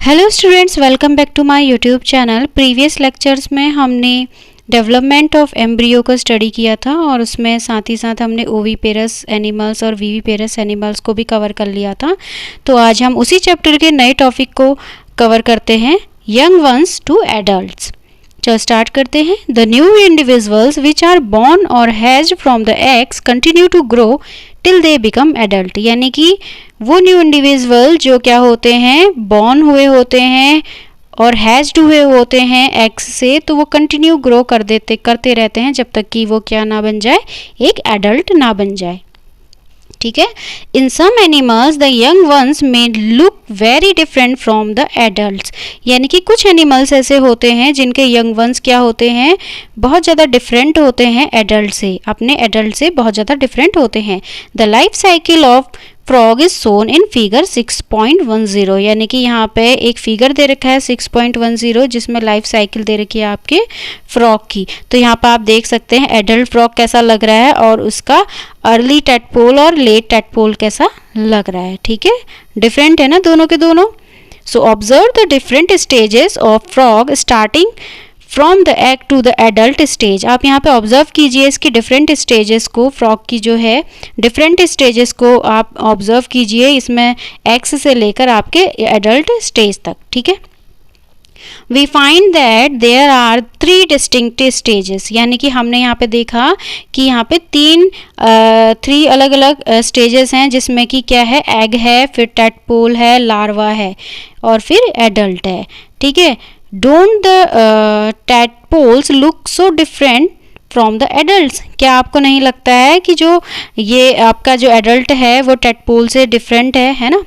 Hello students, welcome back to my YouTube channel. Previous lectures में हमने development of embryo को study किया था और उसमें साथ ही साथ हमने ओवीपेरस एनिमल्स और वीवीपेरस एनिमल्स को भी कवर कर लिया था। तो आज हम उसी चैप्टर के नए टॉपिक को कवर करते हैं, यंग वंस टू एडल्ट्स। चलो स्टार्ट करते हैं। The new individuals which are born और hatched from the eggs continue to grow till they become adult. यानी कि वो न्यू इंडिविजुअल जो क्या होते हैं, बॉर्न हुए होते हैं और हैज्ड हुए होते हैं एग्स से, तो वो कंटिन्यू ग्रो करते रहते हैं जब तक कि वो क्या ना बन जाए, एक एडल्ट ना बन जाए। ठीक है। In some animals the young ones may look very different from the adults. यानी कि कुछ एनिमल्स ऐसे होते हैं जिनके यंग वंस क्या होते हैं, बहुत ज़्यादा डिफरेंट होते हैं एडल्ट से, अपने एडल्ट से बहुत ज़्यादा डिफरेंट होते हैं। The life cycle of frog is shown in figure 6.10। यानी कि यहाँ पे एक फिगर दे रखा है 6.10 जिसमें लाइफ साइकिल दे रखी है आपके फ्रॉग की। तो यहाँ पर आप देख सकते हैं एडल्ट फ्रॉग कैसा लग रहा है और उसका अर्ली टैडपोल और लेट टैडपोल कैसा लग रहा है। ठीक है, डिफरेंट है ना दोनों के दोनों। So observe the different stages of frog starting from the egg to the adult stage. आप यहाँ पे ऑब्जर्व कीजिए इसकी डिफरेंट स्टेजेस को, फ्रॉग की जो है डिफरेंट स्टेजेस को आप ऑब्जर्व कीजिए इसमें एग्स से लेकर आपके एडल्ट स्टेज तक। ठीक है। We find that there are 3 distinct stages. यानी कि हमने यहाँ पे देखा कि यहाँ पे 3 अलग अलग स्टेजेस हैं, जिसमें कि क्या है, एग है, फिर टैडपोल है, लार्वा है और फिर एडल्ट है। ठीक है। Don't the tadpoles look so different from the adults? क्या आपको नहीं लगता है कि जो ये आपका जो एडल्ट है वो टैडपोल से डिफरेंट है ना?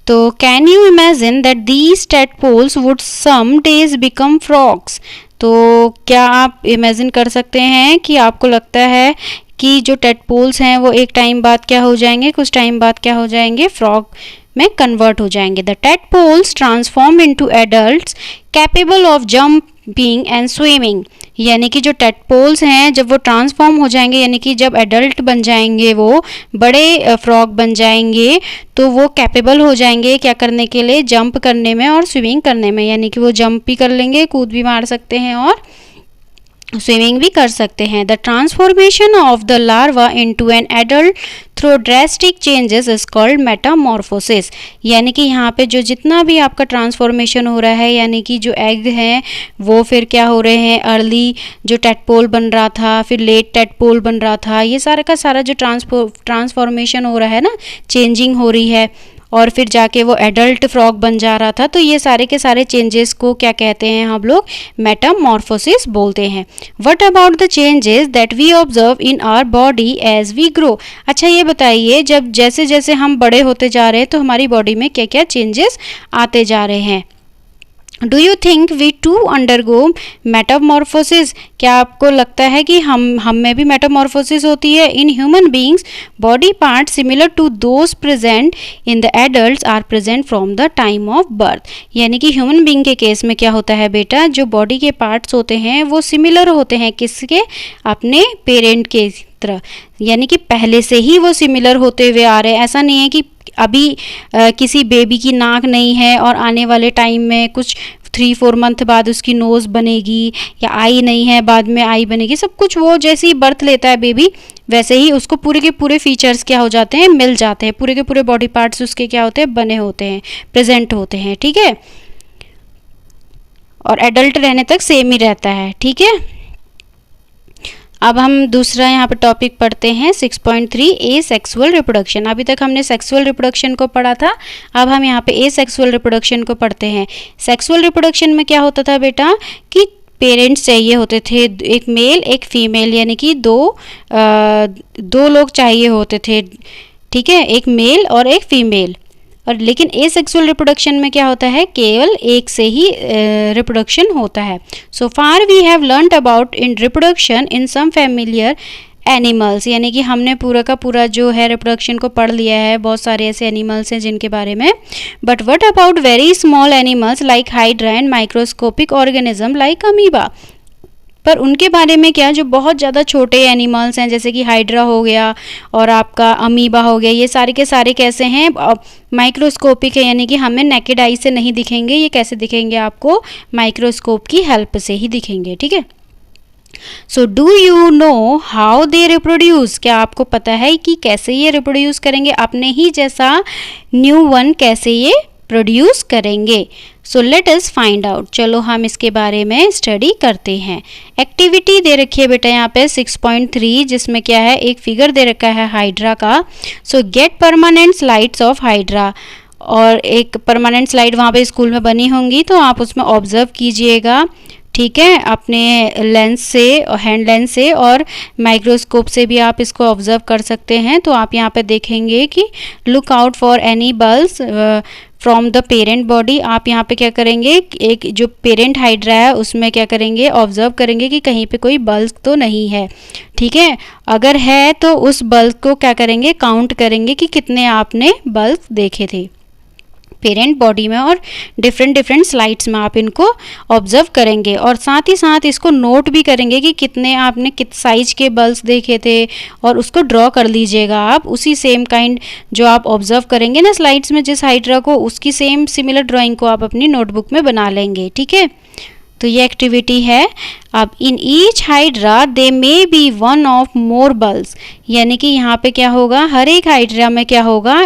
तो can you imagine that these tadpoles would some days become frogs? तो क्या आप इमेजिन कर सकते हैं कि आपको लगता है कि जो टैडपोल्स हैं वो एक टाइम बाद क्या हो जाएंगे, कुछ टाइम बाद क्या हो जाएंगे, फ्रॉग में कन्वर्ट हो जाएंगे। The tadpoles transform into adults capable of jumping and swimming. यानी कि जो टैडपोल्स हैं जब वो ट्रांसफॉर्म हो जाएंगे, यानी कि जब एडल्ट बन जाएंगे, वो बड़े फ्रॉग बन जाएंगे, तो वो कैपेबल हो जाएंगे क्या करने के लिए, जंप करने में और स्विमिंग करने में। यानी कि वो जंप भी कर लेंगे, कूद भी मार सकते हैं और स्विमिंग भी कर सकते हैं। The transformation of the larva into an adult through drastic changes is called Metamorphosis. यानी कि यहाँ पे जो जितना भी आपका ट्रांसफॉर्मेशन हो रहा है, यानी कि जो एग हैं वो फिर क्या हो रहे हैं, अर्ली जो टैडपोल बन रहा था, फिर लेट टैडपोल बन रहा था, ये सारा का सारा जो ट्रांसफॉर्मेशन हो रहा है ना, चेंजिंग हो रही है और फिर जाके वो एडल्ट फ्रॉग बन जा रहा था, तो ये सारे के सारे चेंजेस को क्या कहते हैं हम लोग, मेटामॉर्फोसिस बोलते हैं। What about the changes that we observe in our body as we grow? अच्छा ये बताइए, जब जैसे जैसे हम बड़े होते जा रहे हैं तो हमारी बॉडी में क्या क्या चेंजेस आते जा रहे हैं। Do you think we too undergo metamorphosis? क्या आपको लगता है कि हम में भी मेटामॉर्फोसिस होती है? In human beings body part similar to those present in the adults are present from the time of birth. यानी कि ह्यूमन बींग के केस में क्या होता है बेटा, जो बॉडी के पार्ट्स होते हैं वो सिमिलर होते हैं किसके, अपने पेरेंट के तरह। यानी कि पहले से ही वो सिमिलर होते हुए आ रहे हैं। ऐसा नहीं है कि अभी किसी बेबी की नाक नहीं है और आने वाले टाइम में कुछ 3-4 मंथ बाद उसकी नोज़ बनेगी, या आई नहीं है बाद में आई बनेगी। सब कुछ वो जैसे ही बर्थ लेता है बेबी, वैसे ही उसको पूरे के पूरे फीचर्स क्या हो जाते हैं, मिल जाते हैं, पूरे के पूरे बॉडी पार्ट्स उसके क्या होते हैं, बने होते हैं, प्रेजेंट होते हैं। ठीक है। और एडल्ट रहने तक सेम ही रहता है। ठीक है। अब हम दूसरा यहाँ पे टॉपिक पढ़ते हैं 6.3 ए सेक्सुअल रिप्रोडक्शन। अभी तक हमने सेक्सुअल रिप्रोडक्शन को पढ़ा था, अब हम यहाँ पे ए सेक्सुअल रिप्रोडक्शन को पढ़ते हैं। सेक्सुअल रिप्रोडक्शन में क्या होता था बेटा कि पेरेंट्स चाहिए होते थे, एक मेल एक फीमेल, यानी कि दो लोग चाहिए होते थे। ठीक है, एक मेल और एक फीमेल। और लेकिन एसेक्सुअल रिप्रोडक्शन में क्या होता है, केवल एक से ही रिप्रोडक्शन होता है। So far we have learned about in reproduction in some familiar animals. यानी कि हमने पूरा का पूरा जो है रिप्रोडक्शन को पढ़ लिया है, बहुत सारे ऐसे एनिमल्स हैं जिनके बारे में। But what about very small animals like hydra and microscopic organism like amoeba? पर उनके बारे में क्या, जो बहुत ज़्यादा छोटे एनिमल्स हैं जैसे कि हाइड्रा हो गया और आपका अमीबा हो गया, ये सारे के सारे कैसे हैं, माइक्रोस्कोपिक है, यानी कि हमें नेकेड आई से नहीं दिखेंगे। ये कैसे दिखेंगे, आपको माइक्रोस्कोप की हेल्प से ही दिखेंगे। ठीक है, so do you know how they reproduce, क्या आपको पता है कि कैसे ये रिप्रोड्यूस करेंगे, अपने ही जैसा न्यू वन कैसे ये प्रोड्यूस करेंगे। So let us find out, चलो हम इसके बारे में स्टडी करते हैं। एक्टिविटी दे रखी है बेटा यहाँ पे 6.3, जिसमें क्या है, एक फिगर दे रखा है हाइड्रा का। सो gate permanent slides of hydra, और एक परमानेंट स्लाइड वहाँ पे स्कूल में बनी होंगी, तो आप उसमें ऑब्जर्व कीजिएगा। ठीक है, अपने लेंस से, हैंड लेंस से और माइक्रोस्कोप से भी आप इसको ऑब्जर्व कर सकते हैं। तो आप यहाँ पे देखेंगे कि look out for any bulbs from the parent body. आप यहाँ पे क्या करेंगे, एक जो पेरेंट हाइड्रा है उसमें क्या करेंगे, ऑब्जर्व करेंगे कि कहीं पे कोई बल्ब तो नहीं है। ठीक है, अगर है तो उस बल्ब को क्या करेंगे, काउंट करेंगे कि कितने आपने बल्ब देखे थे पेरेंट बॉडी में, और डिफरेंट स्लाइड्स में आप इनको ऑब्जर्व करेंगे, और साथ ही साथ इसको नोट भी करेंगे कि कितने आपने कित साइज के बल्ब्स देखे थे, और उसको ड्रॉ कर लीजिएगा आप उसी सेम काइंड जो आप ऑब्जर्व करेंगे ना स्लाइड्स में जिस हाइड्रा को, उसकी सेम सिमिलर ड्राइंग को आप अपनी नोटबुक में बना लेंगे। ठीक है, तो ये एक्टिविटी है। अब in each hydra they may be one of more bulbs, यानी कि यहाँ पे क्या होगा, हर एक हाइड्रा में क्या होगा,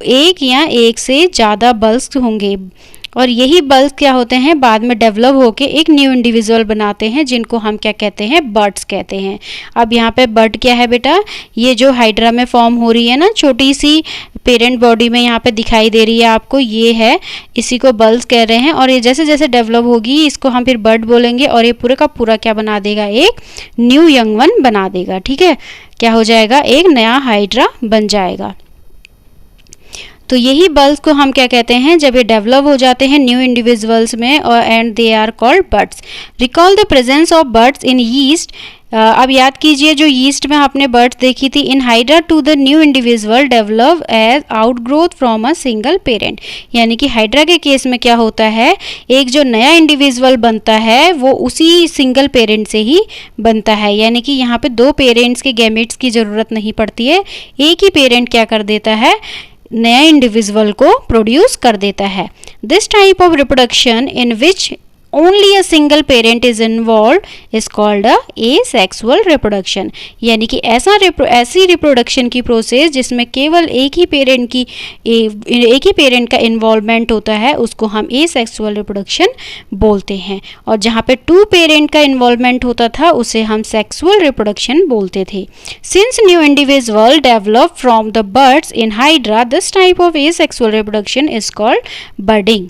एक या एक से ज़्यादा बल्ब्स होंगे, और यही बल्ब क्या होते हैं, बाद में डेवलप होके एक न्यू इंडिविजुअल बनाते हैं, जिनको हम क्या कहते हैं, बर्ड्स कहते हैं। अब यहाँ पे बर्ड क्या है बेटा, ये जो हाइड्रा में फॉर्म हो रही है ना, छोटी सी पेरेंट बॉडी में यहाँ पे दिखाई दे रही है आपको, ये है, इसी को बल्ब्स कह रहे हैं, और ये जैसे जैसे डेवलप होगी इसको हम फिर बर्ड बोलेंगे, और ये पूरा का पूरा क्या बना देगा, एक न्यू यंग वन बना देगा। ठीक है, क्या हो जाएगा, एक नया हाइड्रा बन जाएगा। तो यही बल्ब्स को हम क्या कहते हैं, जब ये डेवलप हो जाते हैं न्यू इंडिविजुअल्स में, और and they are called buds. Recall the presence of buds in yeast, अब याद कीजिए जो यीस्ट में आपने बर्ड्स देखी थी, in hydra too the new individual develop as outgrowth from a single parent, यानी कि हाइड्रा के केस में क्या होता है, एक जो नया इंडिविजुअल बनता है वो उसी सिंगल पेरेंट से ही बनता है, यानी कि यहाँ पे दो पेरेंट्स के गैमेट्स की ज़रूरत नहीं पड़ती है, एक ही पेरेंट क्या कर देता है, नया इंडिविजुअल को प्रोड्यूस कर देता है। This type of reproduction in which only a single parent is involved is called a asexual reproduction, यानी कि ऐसी रिप्रोडक्शन की प्रोसेस जिसमें केवल एक ही पेरेंट का इन्वॉल्वमेंट होता है उसको हम एसेक्सुअल रिप्रोडक्शन बोलते हैं, और जहाँ पे टू पेरेंट का इन्वॉल्वमेंट होता था उसे हम सेक्सुअल रिप्रोडक्शन बोलते थे। Since new individual develop from the buds in hydra, this type of asexual reproduction is called budding,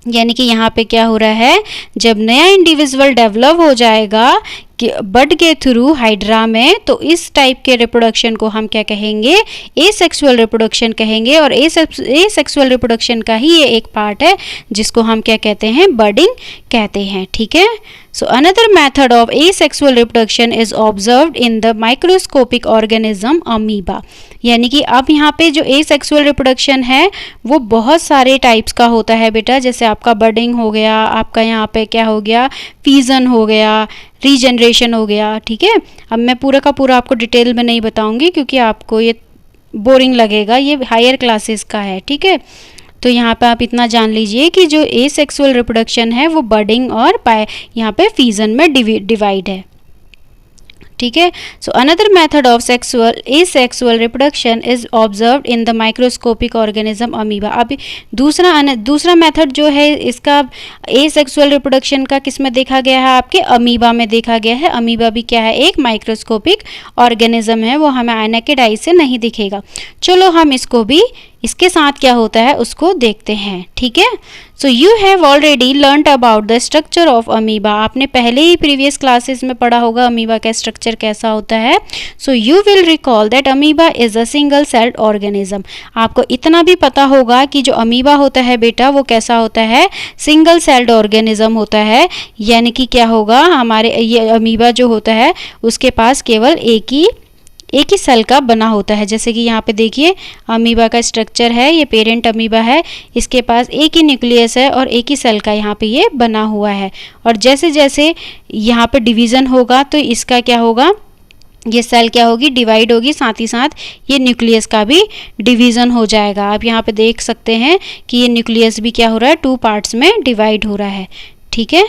यानी कि यहाँ पे क्या हो रहा है, जब नया इंडिविजुअल डेवलप हो जाएगा कि बर्ड के थ्रू हाइड्रा में, तो इस टाइप के रिप्रोडक्शन को हम क्या कहेंगे, एसेक्सुअल रिप्रोडक्शन कहेंगे, और एसेक्सुअल रिप्रोडक्शन का ही ये एक पार्ट है जिसको हम क्या कहते हैं, बर्डिंग कहते हैं। ठीक है, so another method of asexual reproduction is observed in the microscopic organism amoeba, यानी कि अब यहाँ पे जो एसेक्सुअल रिप्रोडक्शन है वो बहुत सारे टाइप्स का होता है बेटा, जैसे आपका बर्डिंग हो गया, आपका यहाँ पे क्या हो गया, फीजन हो गया, रीजनरेशन हो गया। ठीक है, अब मैं पूरा का पूरा आपको डिटेल में नहीं बताऊंगी क्योंकि आपको ये बोरिंग लगेगा, ये हायर क्लासेस का है। ठीक है, तो यहाँ पे आप इतना जान लीजिए कि जो एसेक्सुअल रिप्रोडक्शन है वो बर्डिंग और यहाँ पे फीजन में डिवाइड है। ठीक है, so another method of asexual reproduction is observed in the microscopic organism amoeba. अब दूसरा मेथड जो है इसका एसेक्सुअल रिप्रोडक्शन का किस में देखा गया है, आपके अमीबा में देखा गया है। अमीबा भी क्या है, एक माइक्रोस्कोपिक ऑर्गेनिज्म है, वो हमें नेकेड आई से नहीं दिखेगा। चलो हम इसको भी इसके साथ क्या होता है उसको देखते हैं। ठीक है, so you have already learned about the structure of amoeba, आपने पहले ही प्रीवियस क्लासेस में पढ़ा होगा अमीबा का स्ट्रक्चर कैसा होता है। So you will recall that amoeba is a single celled organism, आपको इतना भी पता होगा कि जो अमीबा होता है बेटा वो कैसा होता है, सिंगल सेल्ड ऑर्गेनिज्म होता है, यानी कि क्या होगा, हमारे ये अमीबा जो होता है उसके पास केवल एक ही एक ही सेल का बना होता है। जैसे कि यहाँ पे देखिए अमीबा का स्ट्रक्चर है, ये पेरेंट अमीबा है, इसके पास एक ही न्यूक्लियस है और एक ही सेल का यहाँ पे ये बना हुआ है। और जैसे जैसे यहाँ पे डिवीज़न होगा तो इसका क्या होगा, ये सेल क्या होगी, डिवाइड होगी, साथ ही साथ ये न्यूक्लियस का भी डिवीज़न हो जाएगा। आप यहाँ पे देख सकते हैं कि ये न्यूक्लियस भी क्या हो रहा है, 2 पार्ट्स में डिवाइड हो रहा है। ठीक है,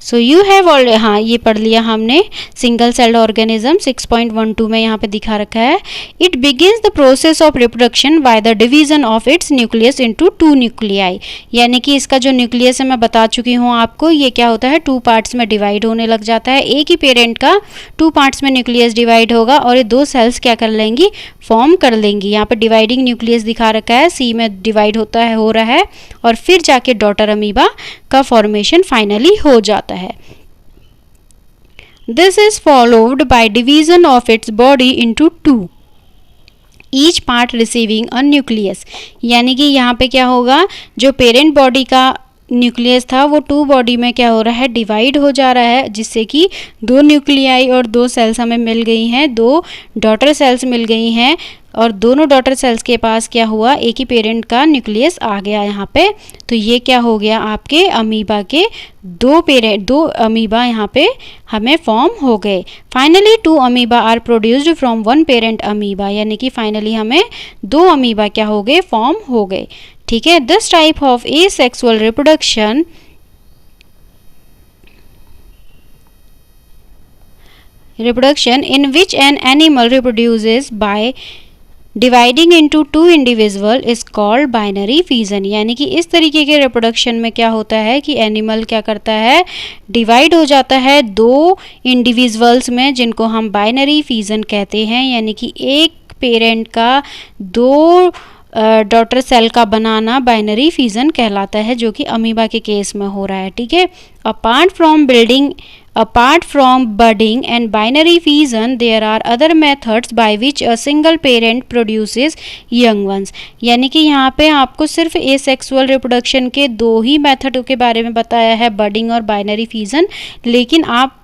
सो यू हैव ऑलरेडी, हाँ ये पढ़ लिया हमने सिंगल सेल्ड ऑर्गेनिज्म 6.12 में यहाँ पे दिखा रखा है। It begins the process of reproduction by the division of its nucleus into 2 nuclei, यानी कि इसका जो न्यूक्लियस है मैं बता चुकी हूँ आपको, ये क्या होता है 2 पार्ट्स में डिवाइड होने लग जाता है। एक ही पेरेंट का 2 पार्ट्स में न्यूक्लियस डिवाइड होगा और ये 2 सेल्स क्या कर लेंगी, फॉर्म कर लेंगी। यहाँ पर डिवाइडिंग न्यूक्लियस दिखा रखा है, सी में डिवाइड होता है, हो रहा है, और फिर जाके डॉटर अमीबा का फॉर्मेशन फाइनली हो जाता है। This is followed by division of its body into 2, each part receiving a nucleus, यानी कि यहाँ पे क्या होगा, जो पेरेंट बॉडी का न्यूक्लियस था वो 2 बॉडी में क्या हो रहा है, डिवाइड हो जा रहा है, जिससे कि 2 न्यूक्लियाई और 2 सेल्स हमें मिल गई हैं, 2 डॉटर सेल्स मिल गई हैं, और दोनों डॉटर सेल्स के पास क्या हुआ, एक ही पेरेंट का न्यूक्लियस आ गया यहाँ पे। तो ये क्या हो गया, आपके अमीबा के 2 अमीबा यहाँ पे हमें फॉर्म हो गए। Finally 2 amoeba are produced from 1 parent amoeba, यानी कि फाइनली हमें 2 अमीबा क्या हो गए, फॉर्म हो गए। ठीक है, this type of asexual reproduction in which an animal reproduces by dividing into 2 individual is called binary fission, यानी कि इस तरीके के रिप्रोडक्शन में क्या होता है कि एनिमल क्या करता है, डिवाइड हो जाता है 2 इंडिविजुअल्स में, जिनको हम बाइनरी फिजन कहते हैं, यानी कि एक पेरेंट का 2 डॉटर सेल का बनाना बाइनरी फिजन कहलाता है, जो कि अमीबा के केस में हो रहा है। ठीक है, Apart from budding and binary fission, there are other methods by which a single parent produces young ones, यानी कि यहाँ पे आपको सिर्फ एसेक्सुअल रिप्रोडक्शन के 2 ही मेथड के बारे में बताया है, बडिंग और बाइनरी फिजन, लेकिन आप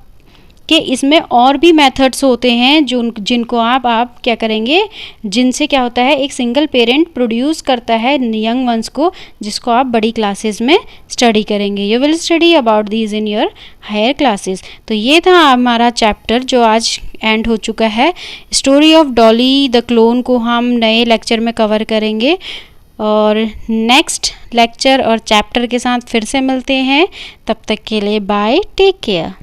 कि इसमें और भी मेथड्स होते हैं जिनको आप क्या करेंगे, जिनसे क्या होता है, एक सिंगल पेरेंट प्रोड्यूस करता है यंग वंस को, जिसको आप बड़ी क्लासेस में स्टडी करेंगे। You will study about these in your higher classes. तो ये था हमारा चैप्टर जो आज एंड हो चुका है। Story of Dolly the clone को हम नए लेक्चर में कवर करेंगे और नेक्स्ट लेक्चर और चैप्टर के साथ फिर से मिलते हैं। तब तक के लिए बाय, टेक केयर।